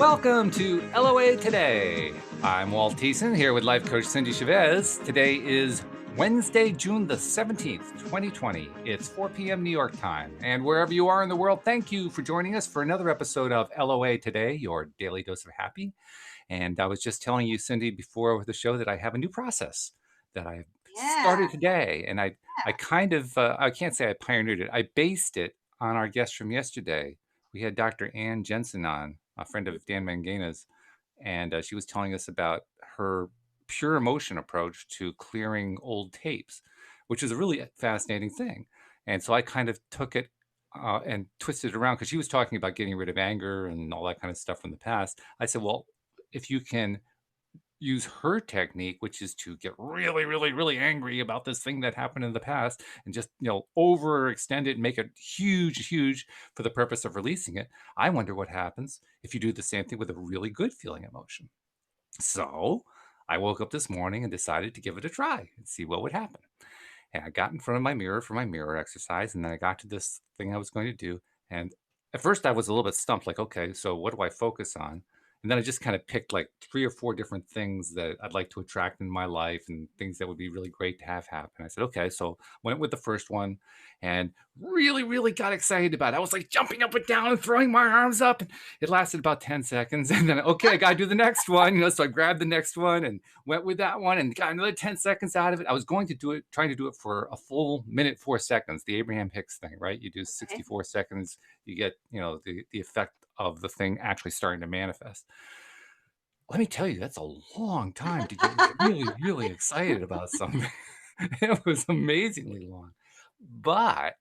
Welcome to LOA Today. I'm Walt here with life coach Cindy Chavez. Today is Wednesday, June the 17th, 2020. It's 4 p.m. New York time. And wherever you are in the world, thank you for joining us for another episode of LOA Today, your daily dose of happy. And I was just telling you, Cindy, before the show that I have a new process that I started today. And I kind of, I can't say I pioneered it. I based it on our guest from yesterday. We had Dr. Ann Jensen on, a friend of Dan Mangana's, and she was telling us about her pure emotion approach to clearing old tapes, which is a really fascinating thing. And so I kind of took it and twisted it around because she was talking about getting rid of anger and all that kind of stuff from the past. I said, well, if you can use her technique, which is to get really, really, really angry about this thing that happened in the past and just, overextend it and make it huge, huge for the purpose of releasing it. I wonder what happens if you do the same thing with a really good feeling emotion. So I woke up this morning and decided to give it a try and see what would happen. And I got in front of my mirror for my mirror exercise. And then I got to this thing I was going to do. And at first I was a little bit stumped, like, okay, so what do I focus on? And then I just kind of picked like 3 or 4 different things that I'd like to attract in my life and things that would be really great to have happen. I said, okay, so went with the first one and really, really got excited about it. I was like jumping up and down and throwing my arms up. And it lasted about 10 seconds. And then, okay, I got to do the next one. So I grabbed the next one and went with that one and got another 10 seconds out of it. I was going to do it, trying to do it for a full minute, 4 seconds, the Abraham Hicks thing, right? You do 64 seconds, you get, the effect of the thing actually starting to manifest. Let me tell you, that's a long time to get really, really excited about something. It was amazingly long. But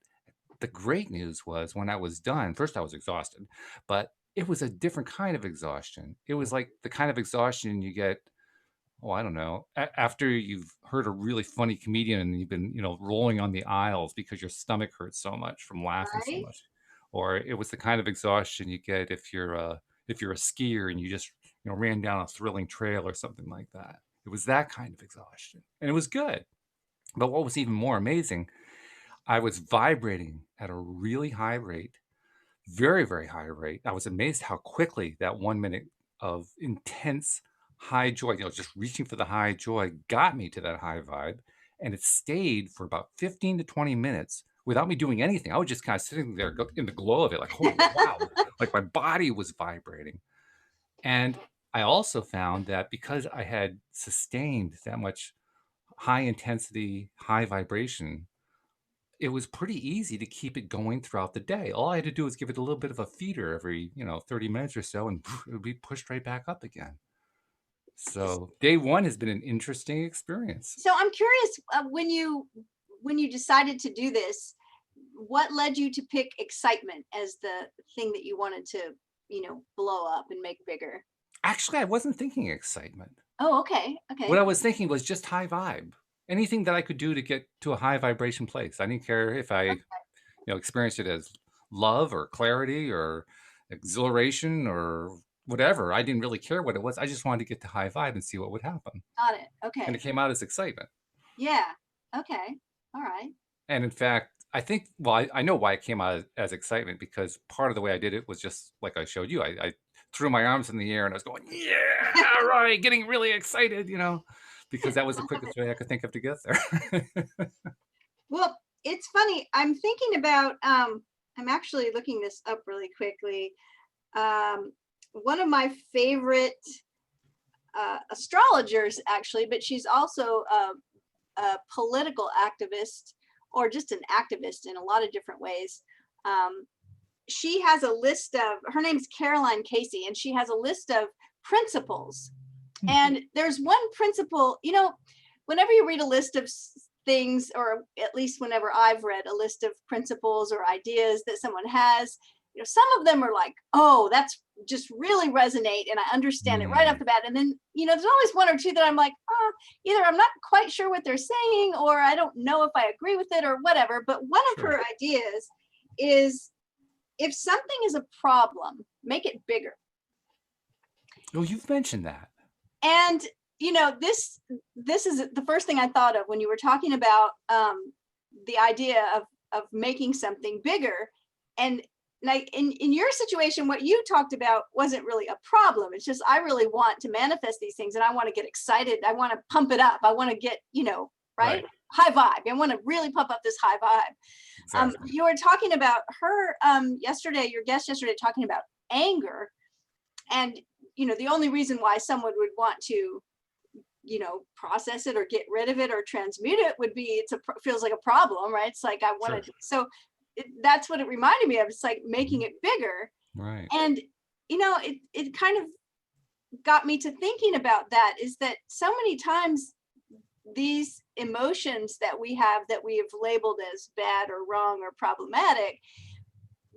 the great news was when I was done, first I was exhausted, but it was a different kind of exhaustion. It was like the kind of exhaustion you get, I don't know, after you've heard a really funny comedian and you've been, rolling on the aisles because your stomach hurts so much from laughing so much. Or it was the kind of exhaustion you get if you're a skier and you just, ran down a thrilling trail or something like that. It was that kind of exhaustion. And it was good. But what was even more amazing, I was vibrating at a really high rate, very, very high rate. I was amazed how quickly that 1 minute of intense high joy, just reaching for the high joy got me to that high vibe. And it stayed for about 15 to 20 minutes without me doing anything. I was just kind of sitting there in the glow of it, like, holy wow, like my body was vibrating. And I also found that because I had sustained that much high intensity, high vibration, it was pretty easy to keep it going throughout the day. All I had to do was give it a little bit of a feeder every, 30 minutes or so, and it would be pushed right back up again. So day one has been an interesting experience. So I'm curious, when you decided to do this, what led you to pick excitement as the thing that you wanted to, blow up and make bigger? Actually, I wasn't thinking excitement. Oh, okay. What I was thinking was just high vibe. Anything that I could do to get to a high vibration place. I didn't care if I, experienced it as love or clarity or exhilaration or whatever. I didn't really care what it was. I just wanted to get to high vibe and see what would happen. Got it. And Okay. it came out as excitement. Yeah. Okay. All right. And in fact, I think, well, I know why it came out as excitement, because part of the way I did it was just like I showed you. I threw my arms in the air and I was going, yeah, all right, getting really excited, because that was the quickest way I could think of to get there. Well, it's funny. I'm thinking about, I'm actually looking this up really quickly. One of my favorite astrologers, actually, but she's also a political activist, or just an activist in a lot of different ways. She has a list of, her name's Caroline Casey, and she has a list of principles. And there's one principle, whenever you read a list of things, or at least whenever I've read a list of principles or ideas that someone has, some of them are like, oh, that's just really resonate and I understand it right off the bat. And then, there's always one or two that I'm like, either I'm not quite sure what they're saying, or I don't know if I agree with it or whatever. But one of her ideas is, if something is a problem, make it bigger. Oh, you've mentioned that. And this is the first thing I thought of when you were talking about the idea of making something bigger. And like in your situation, what you talked about wasn't really a problem. It's just, I really want to manifest these things and I want to get excited. I want to pump it up. I want to get, right? Right. High vibe. I want to really pump up this high vibe. Exactly. You were talking about her yesterday, your guest yesterday, talking about anger. And, the only reason why someone would want to, process it or get rid of it or transmute it would be feels like a problem, right? It's like, I Sure. wanted, so that's what it reminded me of. It's like making it bigger. Right. And, it kind of got me to thinking about that, is that so many times these emotions that we have labeled as bad or wrong or problematic,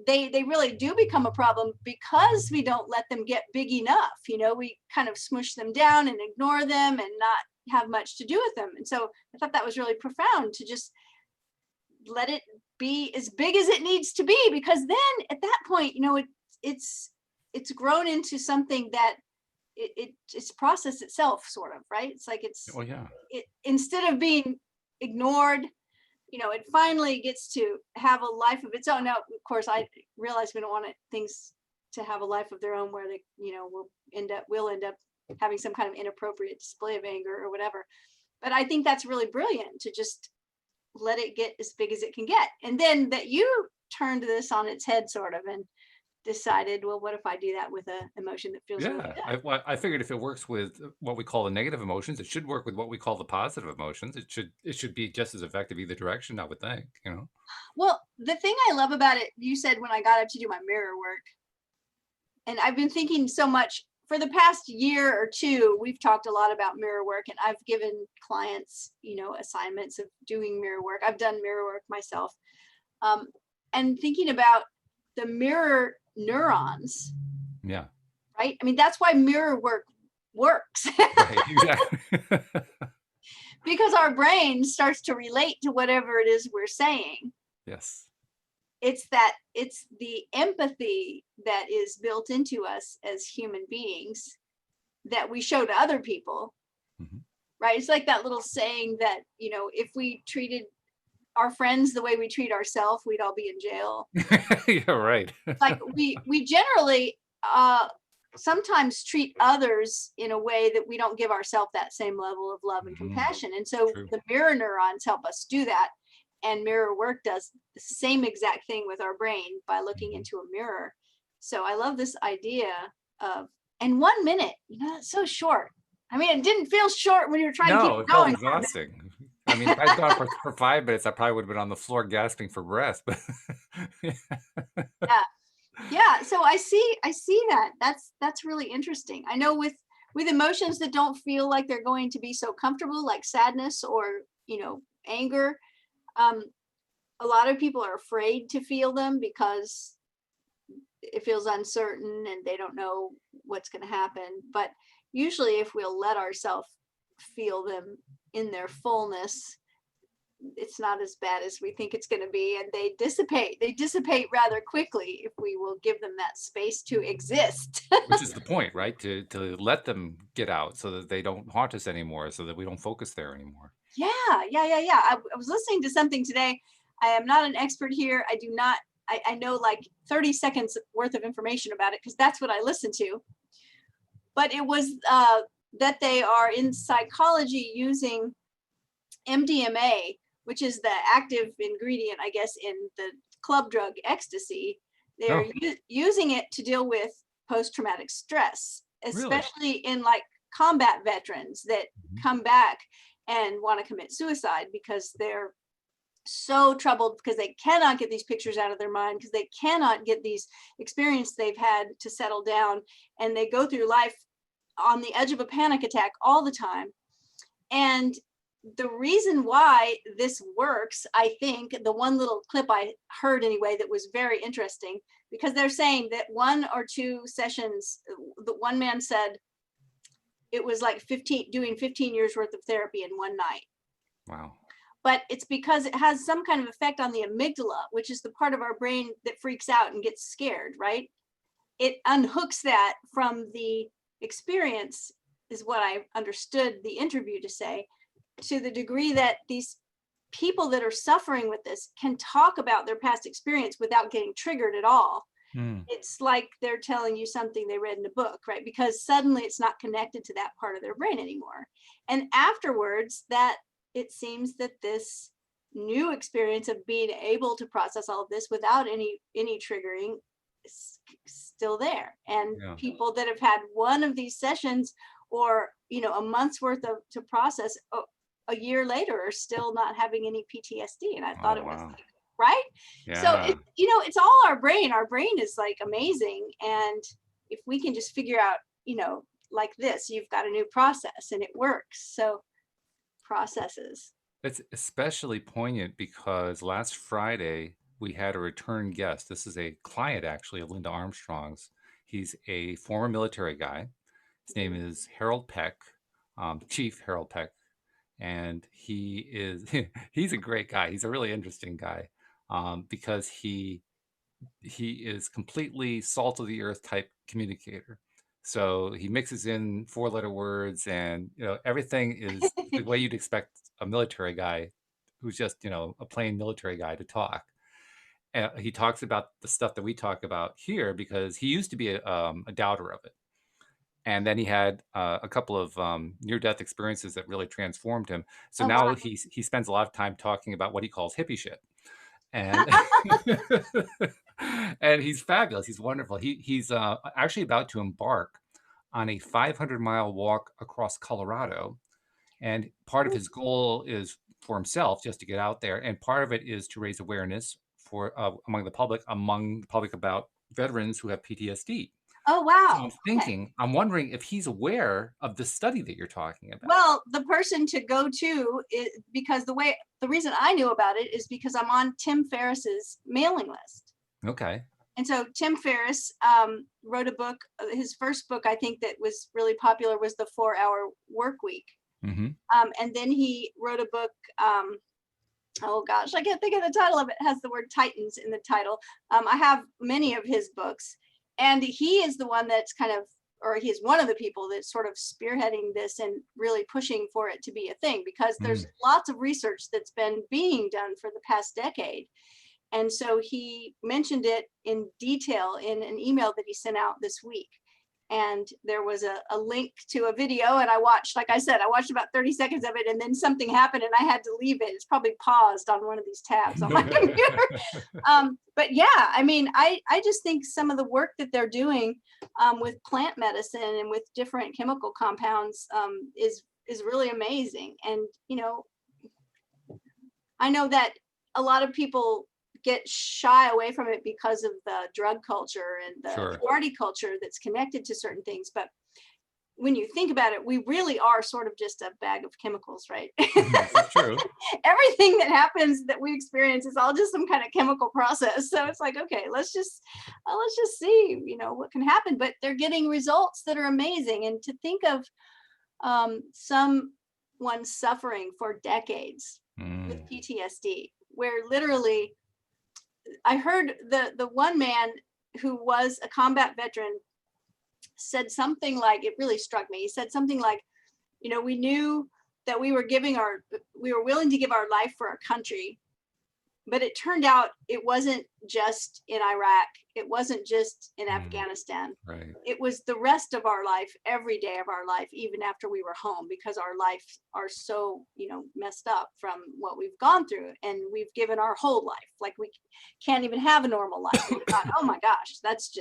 they really do become a problem because we don't let them get big enough. We kind of smush them down and ignore them and not have much to do with them. And so I thought that was really profound, to just let it be as big as it needs to be, because then at that point, it's grown into something that it's processed itself, sort of, right? It's like Oh yeah. instead of being ignored, it finally gets to have a life of its own. Now, of course, I realize we don't want things to have a life of their own where they, will end up having some kind of inappropriate display of anger or whatever. But I think that's really brilliant, to just let it get as big as it can get. And then that you turned this on its head, sort of, and decided, well, what if I do that with an emotion that feels really Yeah. good? I figured if it works with what we call the negative emotions, it should work with what we call the positive emotions. It should be just as effective either direction, I would think. Well, the thing I love about it, you said when I got up to do my mirror work, and I've been thinking so much for the past year or two, we've talked a lot about mirror work, and I've given clients, assignments of doing mirror work. I've done mirror work myself. And thinking about the mirror neurons, Yeah. right? I mean, that's why mirror work works. Right. Exactly. Because our brain starts to relate to whatever it is we're saying. Yes. It's the empathy that is built into us as human beings that we show to other people, Mhm. right? It's like that little saying that, if we treated our friends the way we treat ourselves, we'd all be in jail. Yeah, right. Like we generally sometimes treat others in a way that we don't give ourselves that same level of love and Mhm. compassion. And so True. the mirror neurons help us do that. And mirror work does the same exact thing with our brain by looking Mhm. into a mirror. So I love this idea of, and 1 minute, that's so short. I mean, it didn't feel short when you were trying to keep No, it it felt going. exhausting. I mean, if I'd gone for 5 minutes, I probably would have been on the floor gasping for breath, but Yeah. Yeah. So I see that. That's really interesting. I know with emotions that don't feel like they're going to be so comfortable, like sadness or, anger, um, a lot of people are afraid to feel them because it feels uncertain and they don't know what's going to happen. But usually, if we'll let ourselves feel them in their fullness, it's not as bad as we think it's going to be, and they dissipate rather quickly if we will give them that space to exist. which is the point, right? To let them get out so that they don't haunt us anymore, so that we don't focus there anymore. Yeah. I was listening to something today. I am not an expert here. I do not, I know like 30 seconds worth of information about it because that's what I listen to. But it was that they are in psychology using MDMA, which is the active ingredient, I guess, in the club drug ecstasy. They're Oh, using it to deal with post-traumatic stress, really? especially in like combat veterans that Mhm. come back and want to commit suicide because they're so troubled because they cannot get these pictures out of their mind, because they cannot get these experiences they've had to settle down, and they go through life on the edge of a panic attack all the time. And the reason why this works, I think, the one little clip I heard anyway that was very interesting, because they're saying that 1 or 2 sessions, the one man said it was like 15 years worth of therapy in one night. Wow. But it's because it has some kind of effect on the amygdala, which is the part of our brain that freaks out and gets scared, right? It unhooks that from the experience, is what I understood the interview to say, to the degree that these people that are suffering with this can talk about their past experience without getting triggered at all. Mm. It's like they're telling you something they read in a book, right? Because suddenly it's not connected to that part of their brain anymore. And afterwards, that it seems that this new experience of being able to process all of this without any triggering is still there. And Yeah. people that have had one of these sessions, or a month's worth of to process, a year later are still not having any PTSD. And I thought Oh, it was wow. like, right? So Yeah. it's all our brain. Our brain is like amazing. And if we can just figure out, like this, you've got a new process and it works. So processes. It's especially poignant because last Friday we had a return guest. This is a client, actually, of Linda Armstrong's. He's a former military guy. His name is Harold Peck, Chief Harold Peck, and he is he's a great guy. He's a really interesting guy, because he is completely salt of the earth type communicator. So he mixes in four-letter words, and everything is the way you'd expect a military guy who's just a plain military guy to talk. He talks about the stuff that we talk about here because he used to be a doubter of it, and then he had a couple of near-death experiences that really transformed him. So Oh, wow. now he spends a lot of time talking about what he calls hippie shit, and and he's fabulous. He's wonderful. He's actually about to embark on a 500-mile walk across Colorado, and part of his goal is for himself just to get out there, and part of it is to raise awareness for among the public about veterans who have PTSD. Oh, So wow. Okay. I'm wondering if he's aware of the study that you're talking about. Well, the person to go to is because the reason I knew about it is because I'm on Tim Ferriss's mailing list. Okay. And so Tim Ferriss wrote a book. His first book, I think, that was really popular was The 4-Hour Work Week. Mm-hmm. And then he wrote a book. Oh gosh, I can't think of the title of it. It has the word Titans in the title. I have many of his books, and he is the one that's he is one of the people that's sort of spearheading this and really pushing for it to be a thing, because there's lots of research that's been being done for the past decade. And so he mentioned it in detail in an email that he sent out this week. And there was a link to a video, and I watched, like I said, I watched about 30 seconds of it, and then something happened and I had to leave it. It's probably paused on one of these tabs on my computer. But yeah, I mean, I just think some of the work that they're doing with plant medicine and with different chemical compounds is really amazing. And I know that a lot of people get shy away from it because of the drug culture and the Sure. party culture that's connected to certain things. But when you think about it, we really are sort of just a bag of chemicals, right? That's true. Everything that happens that we experience is all just some kind of chemical process. So it's like, okay, let's just see, what can happen. But they're getting results that are amazing. And to think of someone suffering for decades with PTSD, where literally I heard the one man who was a combat veteran said something like, it really struck me. He said something like, we knew that we were willing to give our life for our country, but it turned out it wasn't just in Iraq. It wasn't just in Afghanistan. Right. It was the rest of our life, every day of our life, even after we were home, because our lives are so, messed up from what we've gone through. And we've given our whole life. Like, we can't even have a normal life. We thought, oh my gosh, that's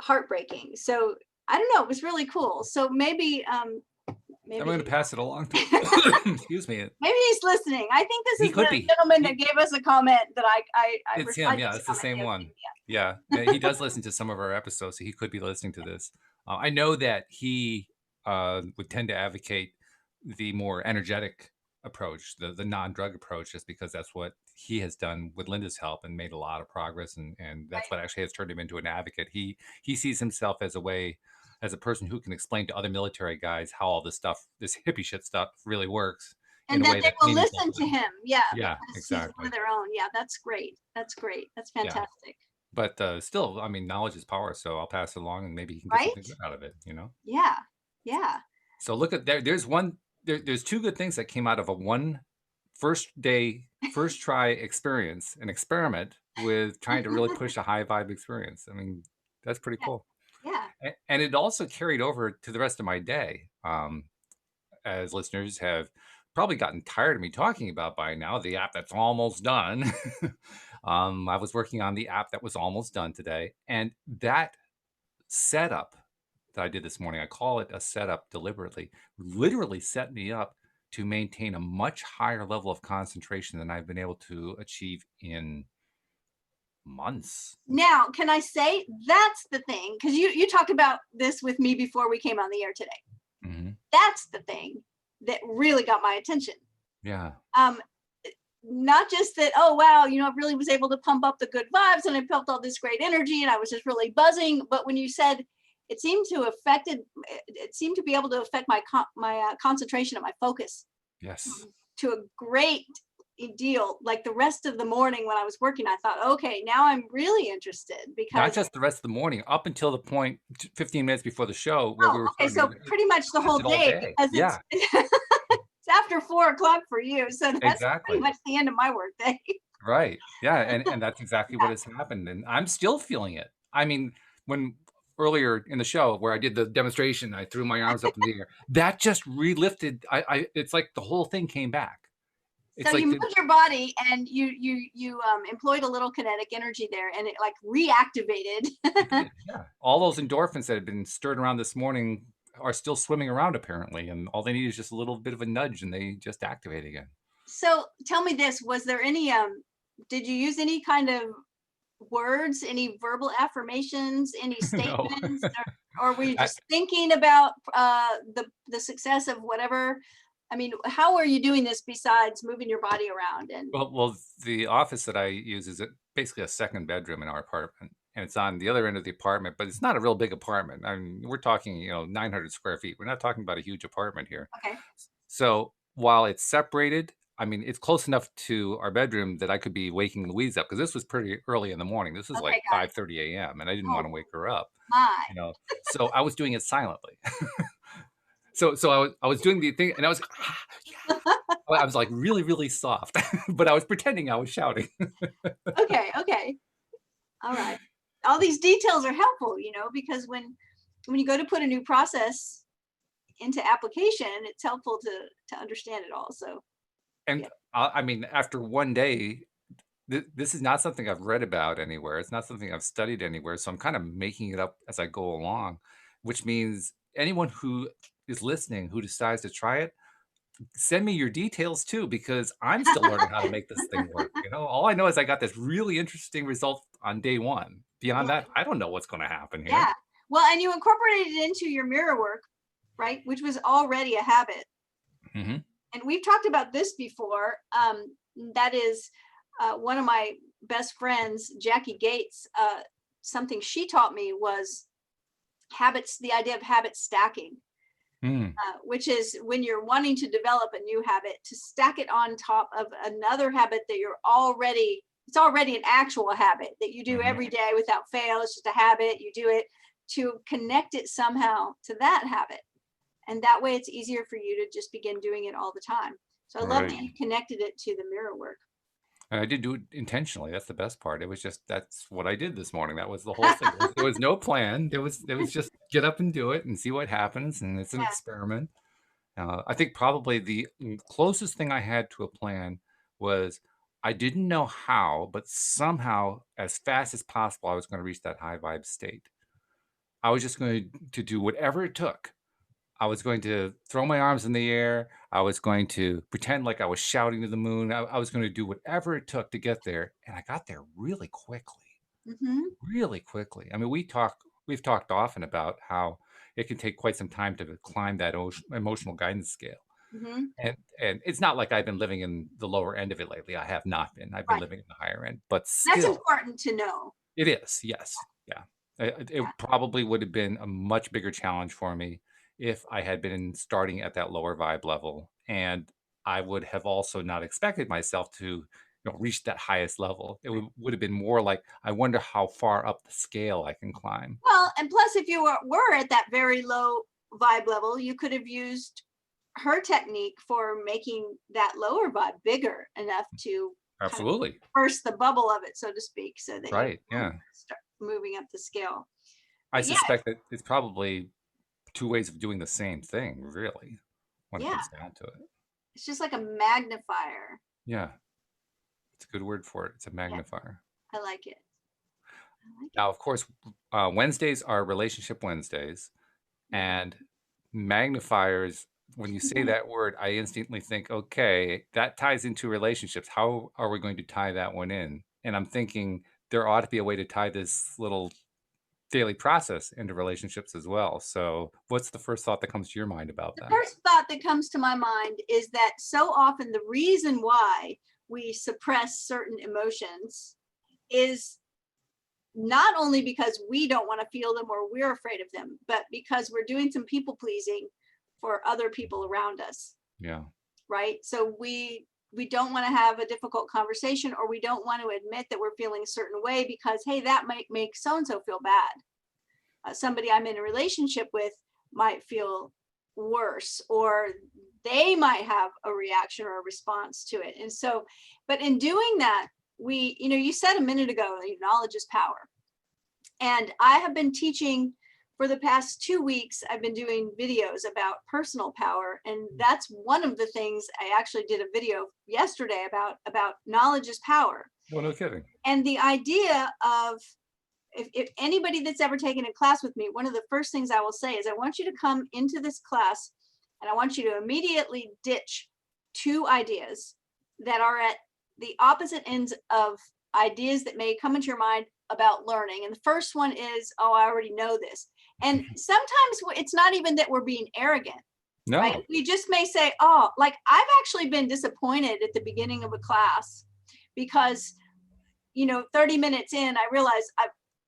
heartbreaking. So I don't know, it was really cool. So maybe I'm going to pass it along to excuse me. Maybe he's listening. I think this He is could the be. gentleman that gave us a comment that It's him. Yeah, it's the same one. Yeah, he does listen to some of our episodes, so he could be listening to this. I know that he would tend to advocate the more energetic approach, the non-drug approach, just because that's what he has done with Linda's help and made a lot of progress, and that's what actually has turned him into an advocate. He sees himself as a person who can explain to other military guys how all this stuff, this hippie shit stuff, really works. And that they will listen to him. Yeah. Yeah, exactly. He's one of their own. Yeah, that's great. That's great. That's fantastic. Yeah. But still, I mean, knowledge is power. So I'll pass it along, and maybe he can get something good out of it. Yeah. Yeah. So look at there. There's two good things that came out of a first try experience, an experiment with trying to really push a high vibe experience. I mean, that's pretty Yeah. cool. Yeah. And it also carried over to the rest of my day. As listeners have probably gotten tired of me talking about by now, the app that's almost done. I was working on the app that was almost done today. And that setup that I did this morning, I call it a setup deliberately, literally set me up to maintain a much higher level of concentration than I've been able to achieve in months. Now, can I say that's the thing? Because you talked about this with me before we came on the air today. Mhm. That's the thing that really got my attention. Yeah. Um, Not just that, oh wow, I really was able to pump up the good vibes and I felt all this great energy and I was just really buzzing. But when you said it seemed to be able to affect my concentration and my focus Yes. to a great deal. Like the rest of the morning when I was working, I thought, okay, now I'm really interested Not because just the rest of the morning, up until the point 15 minutes before the show where we oh, were okay, starting, so it pretty much the whole lasted all day day. because it's Yeah, it's after 4 o'clock for you, so that's pretty exactly. much the end of my work day. Right. Yeah, and that's exactly what has happened, and I'm still feeling it. I mean, when earlier in the show where I did the demonstration, I threw my arms up in the air, that just relifted. I it's like the whole thing came back. So It's you like the moved your body and you employed a little kinetic energy there, and it like reactivated. it did, yeah. All those endorphins that had been stirred around this morning are still swimming around apparently, and all they need is just a little bit of a nudge, and they just activate again. So tell me this: was there any did you use any kind of words, any verbal affirmations, any No. statements, or were you I just thinking about the success of whatever? I mean, how are you doing this besides moving your body around and well, the office that I use is basically a second bedroom in our apartment, and it's on the other end of the apartment, but it's not a real big apartment. I mean, we're talking, 900 square feet. We're not talking about a huge apartment here. okay, So while it's separated, I mean, it's close enough to our bedroom that I could be waking Louise up because this was pretty early in the morning. This was okay, like got it. 5:30 a.m. and I didn't Oh want to wake her up, my, you know. So I was doing it silently. So I was doing the thing, and I was yeah. I was like really really soft, but I was pretending I was shouting. okay, okay, all right. All these details are helpful, because when you go to put a new process into application, it's helpful to understand it all. So And yeah. I mean, after one day, this is not something I've read about anywhere. It's not something I've studied anywhere. So I'm kind of making it up as I go along, which means anyone who is listening who decides to try it, send me your details too, because I'm still learning how to make this thing work. All I know is I got this really interesting result on day one. Beyond Yeah. that, I don't know what's going to happen here. Yeah. Well, and you incorporated it into your mirror work, right? Which was already a habit. Hmm. And we've talked about this before. That is one of my best friends, Jackie Gates. Something she taught me was habits, the idea of habit stacking, Mm. which is when you're wanting to develop a new habit, to stack it on top of another habit that it's already an actual habit that you do Hmm. every day without fail. It's just a habit. You do it to connect it somehow to that habit. And that way it's easier for you to just begin doing it all the time. So I love Right. that you connected it to the mirror work. And I did do it intentionally. That's the best part. It was just that's what I did this morning. That was the whole thing. There was no plan. There was just get up and do it and see what happens. And it's an Yeah. experiment. I think probably the closest thing I had to a plan was I didn't know how, but somehow, as fast as possible, I was going to reach that high vibe state. I was just going to do whatever it took. I was going to throw my arms in the air. I was going to pretend like I was shouting to the moon. I was going to do whatever it took to get there. And I got there really quickly, Hmm. really quickly. I mean, we've talked often about how it can take quite some time to climb that emotional guidance scale. Hmm. And it's not like I've been living in the lower end of it lately. I have not been. I've been Right. living in the higher end, but That's still, important to know. it is. Yes. Yeah. It Yeah. probably would have been a much bigger challenge for me if I had been starting at that lower vibe level. And I would have also not expected myself to, reach that highest level. It would have been more like, I wonder how far up the scale I can climb. Well, and plus, if you were at that very low vibe level, you could have used her technique for making that lower vibe bigger enough to kind of Absolutely. burst the bubble of it, so to speak, so that you Right. Yeah. start moving up the scale. I But yeah, suspect that it's probably two ways of doing the same thing, really, when it yeah, comes down to it. it's just like a magnifier. Yeah. It's a good word for it. It's a Yeah, magnifier. I like it. I like it. Now, of course, Wednesdays are relationship Wednesdays, and magnifiers, when you say that word, I instantly think, okay, that ties into relationships. How are we going to tie that one in? And I'm thinking there ought to be a way to tie this little daily process into relationships as well. So, what's the first thought that comes to your mind about The that? first thought that comes to my mind is that so often the reason why we suppress certain emotions is not only because we don't want to feel them or we're afraid of them, but because we're doing some people pleasing for other people around us, Yeah. right? So we don't want to have a difficult conversation, or we don't want to admit that we're feeling a certain way because, hey, that might make so and so feel bad. Somebody I'm in a relationship with might feel worse, or they might have a reaction or a response to it. And so, but in doing that, you said a minute ago, knowledge is power. And I have been teaching for the past 2 weeks. I've been doing videos about personal power. And that's one of the things I actually did a video yesterday about knowledge is power. Well, no kidding. And the idea of, if anybody that's ever taken a class with me, one of the first things I will say is, I want you to come into this class and I want you to immediately ditch two ideas that are at the opposite ends of ideas that may come into your mind about learning. And the first one is, oh, I already know this. And sometimes it's not even that we're being arrogant, right? No. We just may say, oh, like I've actually been disappointed at the beginning of a class because 30 minutes in, I realize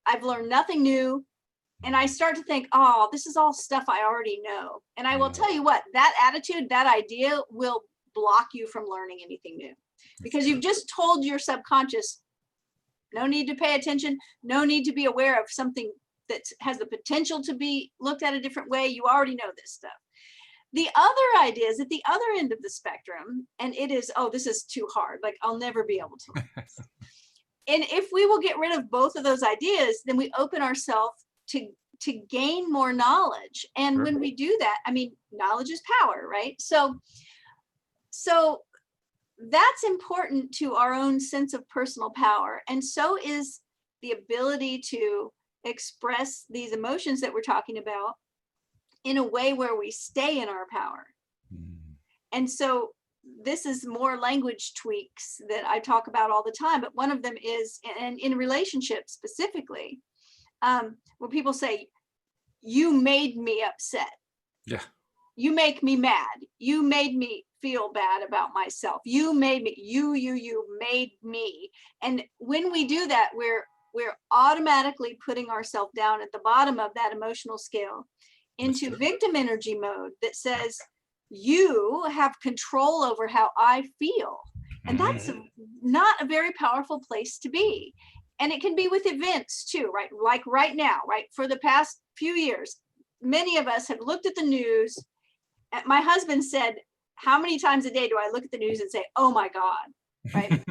I've learned nothing new. And I start to think, oh, this is all stuff I already know. And I will tell you what, that attitude, that idea will block you from learning anything new, because you've just told your subconscious, no need to pay attention, no need to be aware of something that has the potential to be looked at a different way. You already know this stuff. The other idea is at the other end of the spectrum, and it is, oh, this is too hard. Like, I'll never be able to learn this. And if we will get rid of both of those ideas, then we open ourselves to gain more knowledge. And when we do that, knowledge is power, right? So that's important to our own sense of personal power. And so is the ability to express these emotions that we're talking about in a way where we stay in our power. And so this is more language tweaks that I talk about all the time, but one of them is, and in relationships specifically, where people say, you made me upset. Yeah. You make me mad. You made me feel bad about myself. You made me, you made me. And when we do that, we're automatically putting ourselves down at the bottom of that emotional scale into victim energy mode that says, you have control over how I feel. And that's not a very powerful place to be. And it can be with events too, right? Like right now, right? For the past few years, many of us have looked at the news. My husband said, how many times a day do I look at the news and say, oh my God, right?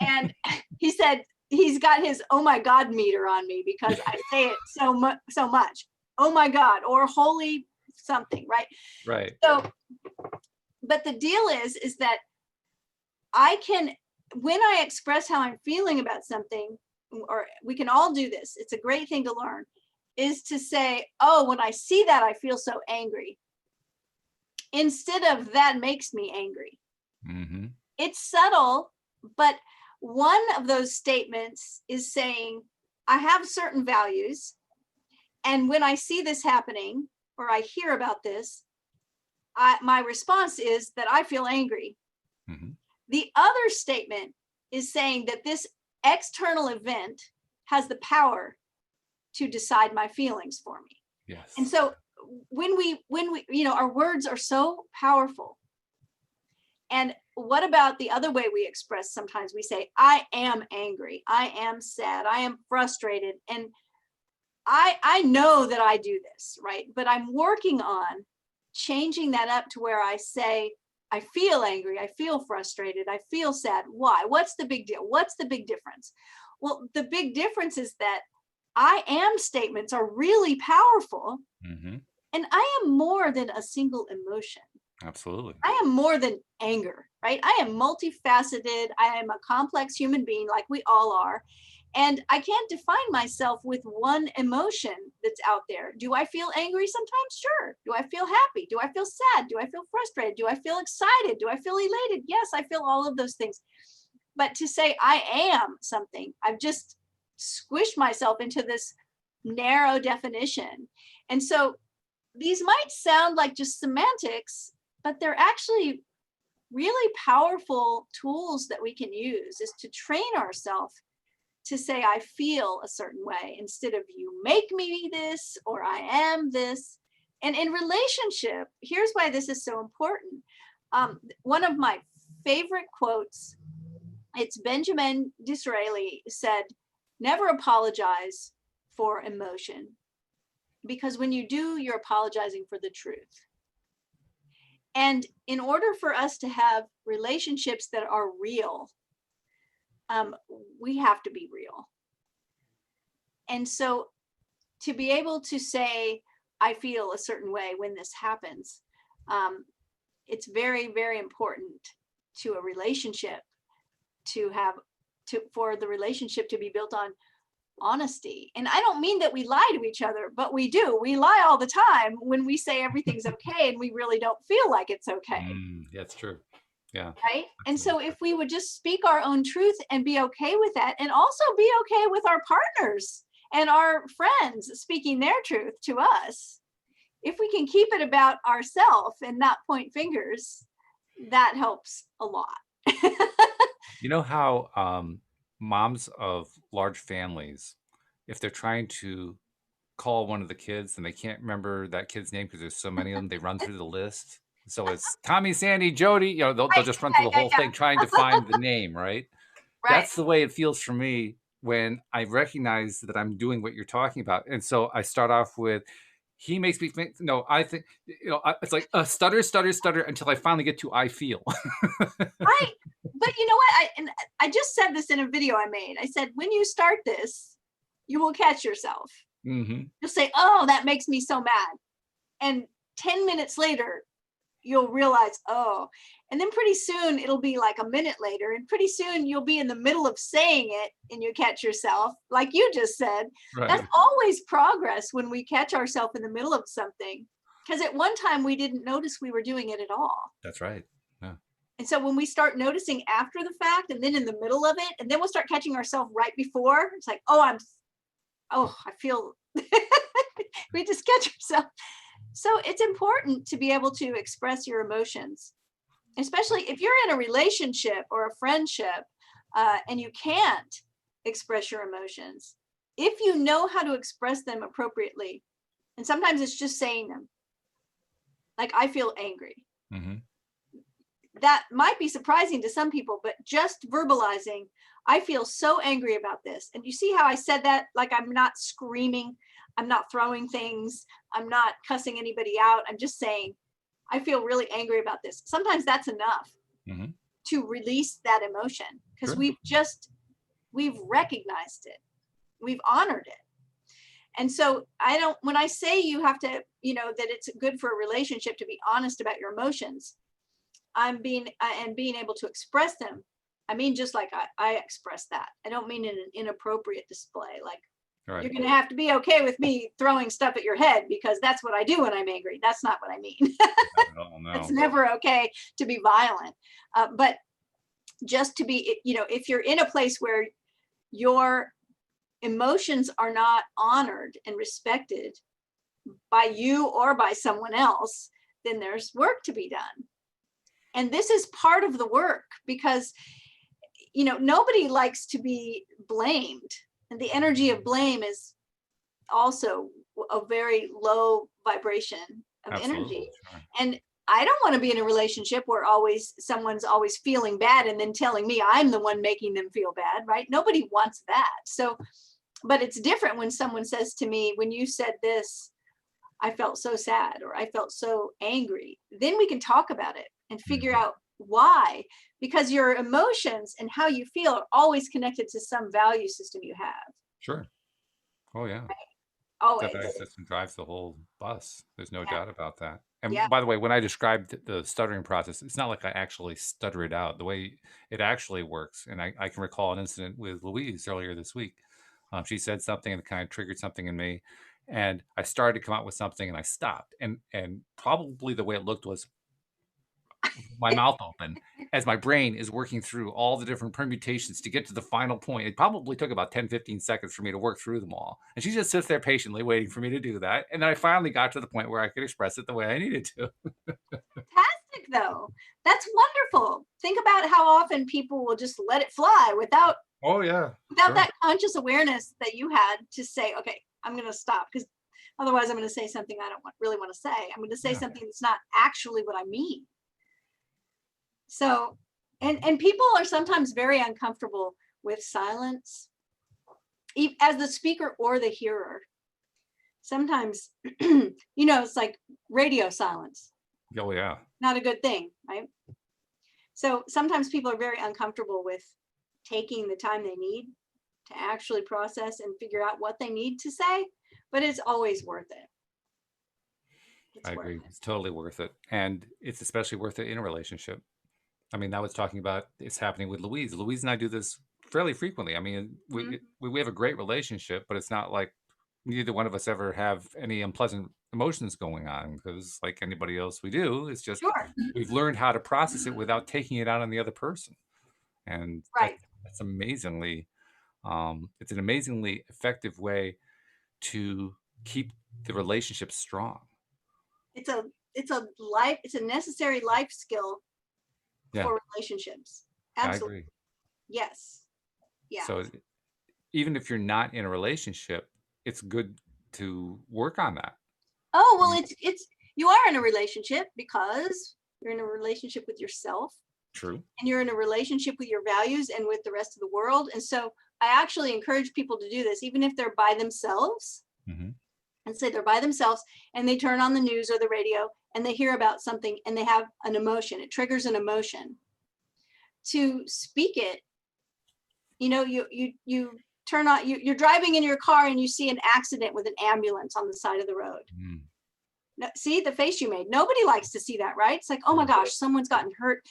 And he said, he's got his oh my God meter on me because I say it so much. Oh my God, or holy something, right? Right. So, but the deal is that when I express how I'm feeling about something, or we can all do this, it's a great thing to learn, is to say, oh, when I see that, I feel so angry. Instead of that makes me angry. It's subtle, but one of those statements is saying, I have certain values. And when I see this happening, or I hear about this, my response is that I feel angry. The other statement is saying that this external event has the power to decide my feelings for me. Yes. And so when we, our words are so powerful. And what about the other way we express? Sometimes we say, I am angry, I am sad, I am frustrated. And I know that I do this, right? But I'm working on changing that up to where I say, I feel angry, I feel frustrated, I feel sad. Why? What's the big deal? What's the big difference? Well, the big difference is that I am statements are really powerful, Hmm. and I am more than a single emotion. Absolutely. I am more than anger, right? I am multifaceted. I am a complex human being like we all are. And I can't define myself with one emotion that's out there. Do I feel angry sometimes? Sure. Do I feel happy? Do I feel sad? Do I feel frustrated? Do I feel excited? Do I feel elated? Yes, I feel all of those things. But to say I am something, I've just squished myself into this narrow definition. And so these might sound like just semantics, but they're actually really powerful tools that we can use is to train ourselves to say, I feel a certain way instead of you make me this or I am this. And in relationship, here's why this is so important. One of my favorite quotes, it's Benjamin Disraeli said, never apologize for emotion, because when you do, you're apologizing for the truth. And in order for us to have relationships that are real, we have to be real. And so to be able to say, I feel a certain way when this happens, it's very, very important to a relationship for the relationship to be built on honesty. And I don't mean that we lie to each other, but we do. We lie all the time when we say everything's okay and we really don't feel like it's okay. That's true. Yeah. Right. And so Absolutely. if we would just speak our own truth and be okay with that, and also be okay with our partners and our friends speaking their truth to us, if we can keep it about ourselves and not point fingers, that helps a lot. You know how moms of large families, if they're trying to call one of the kids and they can't remember that kid's name because there's so many of them, they run through the list. So it's Tommy, Sandy, Jody, they'll Right. just run through the Yeah, whole yeah, thing trying to find the name, right? yeah. Right. That's the way it feels for me when I recognize that I'm doing what you're talking about. And so I start off with, he makes me think, no, I think, it's like a stutter, stutter, stutter until I finally get to I feel. Right. But you know what? I just said this in a video I made. I said, when you start this, you will catch yourself. Hmm. You'll say, oh, that makes me so mad. And 10 minutes later, you'll realize, oh, and then pretty soon it'll be like a minute later, and pretty soon you'll be in the middle of saying it and you catch yourself, like you just said. That's Right. always progress when we catch ourselves in the middle of something, because at one time we didn't notice we were doing it at all. That's right. Yeah. And so when we start noticing after the fact and then in the middle of it, and then we'll start catching ourselves right before, it's like, oh, I feel, we just catch ourselves. So it's important to be able to express your emotions, especially if you're in a relationship or a friendship and you can't express your emotions. If you know how to express them appropriately, and sometimes it's just saying them, like, I feel angry. Hmm. That might be surprising to some people, but just verbalizing, I feel so angry about this. And you see how I said that? Like, I'm not screaming, I'm not throwing things, I'm not cussing anybody out. I'm just saying, I feel really angry about this. Sometimes that's enough Hmm. to release that emotion, because Sure. we've recognized it, we've honored it. And so when I say you have to, that it's good for a relationship to be honest about your emotions, and being able to express them. I mean, just like I express that. I don't mean in an inappropriate display. Like, Right. you're going to have to be okay with me throwing stuff at your head because that's what I do when I'm angry. That's not what I mean. Not at all, It's no. never okay to be violent. But just to be, if you're in a place where your emotions are not honored and respected by you or by someone else, then there's work to be done. And this is part of the work, because nobody likes to be blamed, and the energy of blame is also a very low vibration of Absolutely. energy. Sure. And I don't want to be in a relationship where someone's always feeling bad and then telling me I'm the one making them feel bad, right? Nobody wants that. So, but it's different when someone says to me, when you said this, I felt so sad, or I felt so angry. Then we can talk about it and figure out why, because your emotions and how you feel are always connected to some value system you have. Sure. Oh yeah. That Always. value system drives the whole bus. There's no Yeah. doubt about that. And Yeah. by the way, when I described the stuttering process, it's not like I actually stutter it out. The way it actually works, and I can recall an incident with Louise earlier this week. She said something and it kind of triggered something in me, and I started to come out with something, and I stopped. And probably the way it looked was my mouth open as my brain is working through all the different permutations to get to the final point. It probably took about 10-15 seconds for me to work through them all. And she just sits there patiently waiting for me to do that. And then I finally got to the point where I could express it the way I needed to. Fantastic, though. That's wonderful. Think about how often people will just let it fly without Oh, yeah. Sure. That conscious awareness that you had to say, okay, I'm going to stop, because otherwise I'm going to say something I don't really want to say. I'm going to say something that's not actually what I mean. So, and people are sometimes very uncomfortable with silence, as the speaker or the hearer. Sometimes, it's like radio silence. Oh, yeah. Not a good thing, right? So sometimes people are very uncomfortable with taking the time they need to actually process and figure out what they need to say, but it's always worth it. I agree. It's totally worth it. And it's especially worth it in a relationship. I mean, I was talking about it's happening with Louise. Louise and I do this fairly frequently. I mean, we have a great relationship, but it's not like neither one of us ever have any unpleasant emotions going on, because like anybody else we do, it's just we've learned how to process it without taking it out on the other person. And that's amazingly, it's an amazingly effective way to keep the relationship strong. It's a necessary life skill for relationships. Absolutely. I agree. Yes. Yeah. So even if you're not in a relationship, it's good to work on that. Oh, well, it's you are in a relationship because you're in a relationship with yourself. True. And you're in a relationship with your values and with the rest of the world. And so I actually encourage people to do this, even if they're by themselves. And say they're by themselves and they turn on the news or the radio and they hear about something and they have an emotion. It triggers an emotion. To speak it, you turn on, you're driving in your car and you see an accident with an ambulance on the side of the road. No, see the face you made. Nobody likes to see that, right? It's like, oh my gosh, someone's gotten hurt.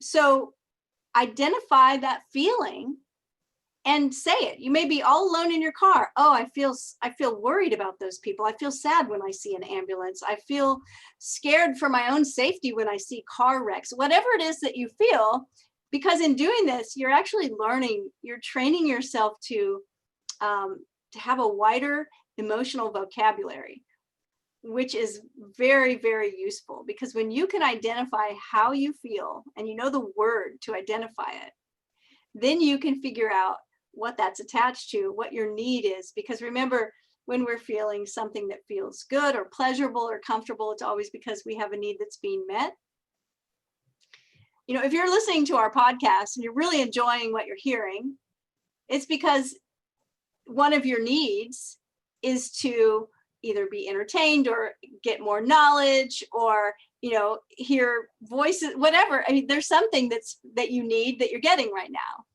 So identify that feeling and say it. You may be all alone in your car. Oh, I feel worried about those people. I feel sad when I see an ambulance. I feel scared for my own safety when I see car wrecks. Whatever it is that you feel, because in doing this, you're actually learning, you're training yourself to have a wider emotional vocabulary, which is very, very useful, because when you can identify how you feel and you know the word to identify it, then you can figure out what that's attached to, what your need is. Because remember, when we're feeling something that feels good or pleasurable or comfortable, it's always because we have a need that's being met. If you're listening to our podcast and you're really enjoying what you're hearing, it's because one of your needs is to either be entertained or get more knowledge or, hear voices, whatever. I mean, there's something that you need that you're getting right now.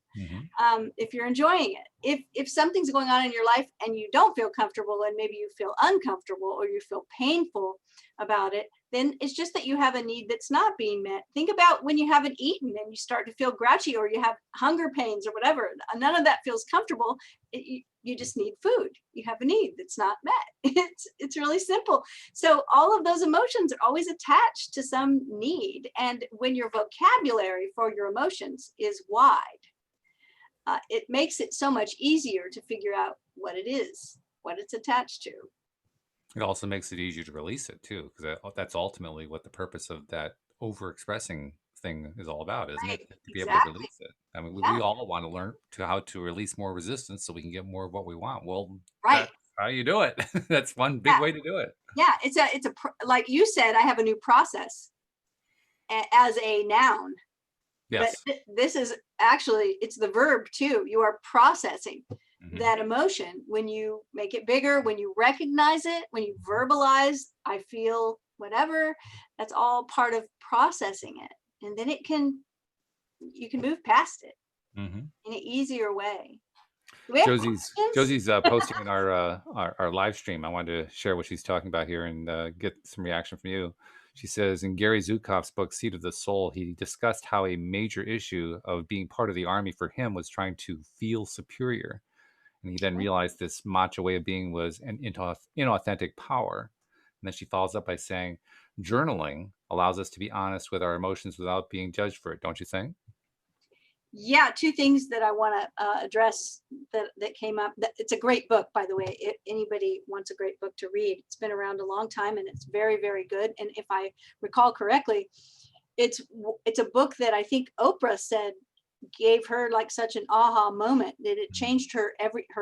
If you're enjoying it, if something's going on in your life and you don't feel comfortable and maybe you feel uncomfortable or you feel painful about it, then it's just that you have a need that's not being met. Think about when you haven't eaten and you start to feel grouchy or you have hunger pains or whatever. None of that feels comfortable. You just need food. You have a need that's not met. It's really simple. So all of those emotions are always attached to some need. And when your vocabulary for your emotions is wide, it makes it so much easier to figure out what it is, what it's attached to. It also makes it easier to release it too, because that's ultimately what the purpose of that overexpressing thing is all about, isn't it? To be able to release it. I mean, we all want to learn how to release more resistance so we can get more of what we want. Well, that's how you do it. That's one big way to do it. Yeah, it's like you said, I have a new process as a noun. Yes. But this is actually, it's the verb too. You are processing that emotion when you make it bigger, when you recognize it, when you verbalize, I feel whatever. That's all part of processing it. And then you can move past it in an easier way. Do we have questions? Josie's posting in our live stream. I wanted to share what she's talking about here and get some reaction from you. She says, in Gary Zukav's book, Seat of the Soul, he discussed how a major issue of being part of the army for him was trying to feel superior. And he then realized this macho way of being was an inauthentic power. And then she follows up by saying, journaling allows us to be honest with our emotions without being judged for it, don't you think? Yeah, two things that I want to address that came up. It's a great book, by the way. If anybody wants a great book to read, it's been around a long time and it's very, very good. And if I recall correctly, it's a book that I think Oprah said gave her like such an aha moment that it changed her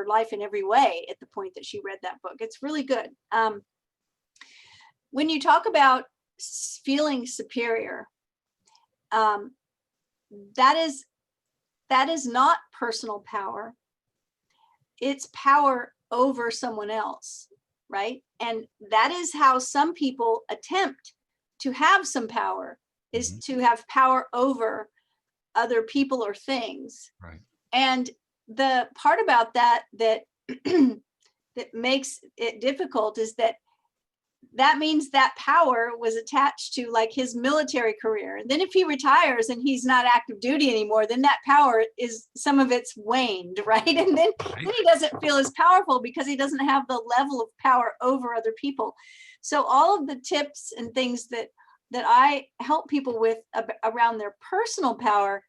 life in every way at the point that she read that book. It's really good. When you talk about feeling superior, that is not personal power. It's power over someone else, right? And that is how some people attempt to have some power, is to have power over other people or things. Right. And the part about that that makes it difficult is that means that power was attached to like his military career. And then if he retires and he's not active duty anymore, then that power is, some of it's waned, right? And then he doesn't feel as powerful because he doesn't have the level of power over other people. So all of the tips and things that I help people with around their personal power,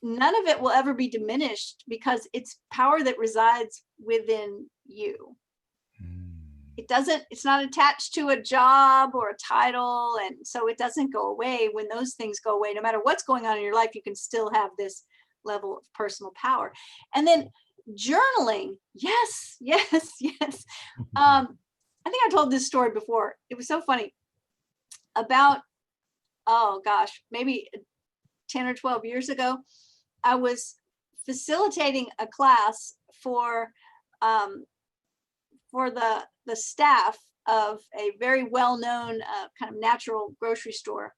none of it will ever be diminished because it's power that resides within you. It's not attached to a job or a title. And so it doesn't go away. When those things go away, no matter what's going on in your life, you can still have this level of personal power. And then journaling. Yes. I think I told this story before. It was so funny. About, oh gosh, maybe 10 or 12 years ago, I was facilitating a class for the staff of a very well-known kind of natural grocery store.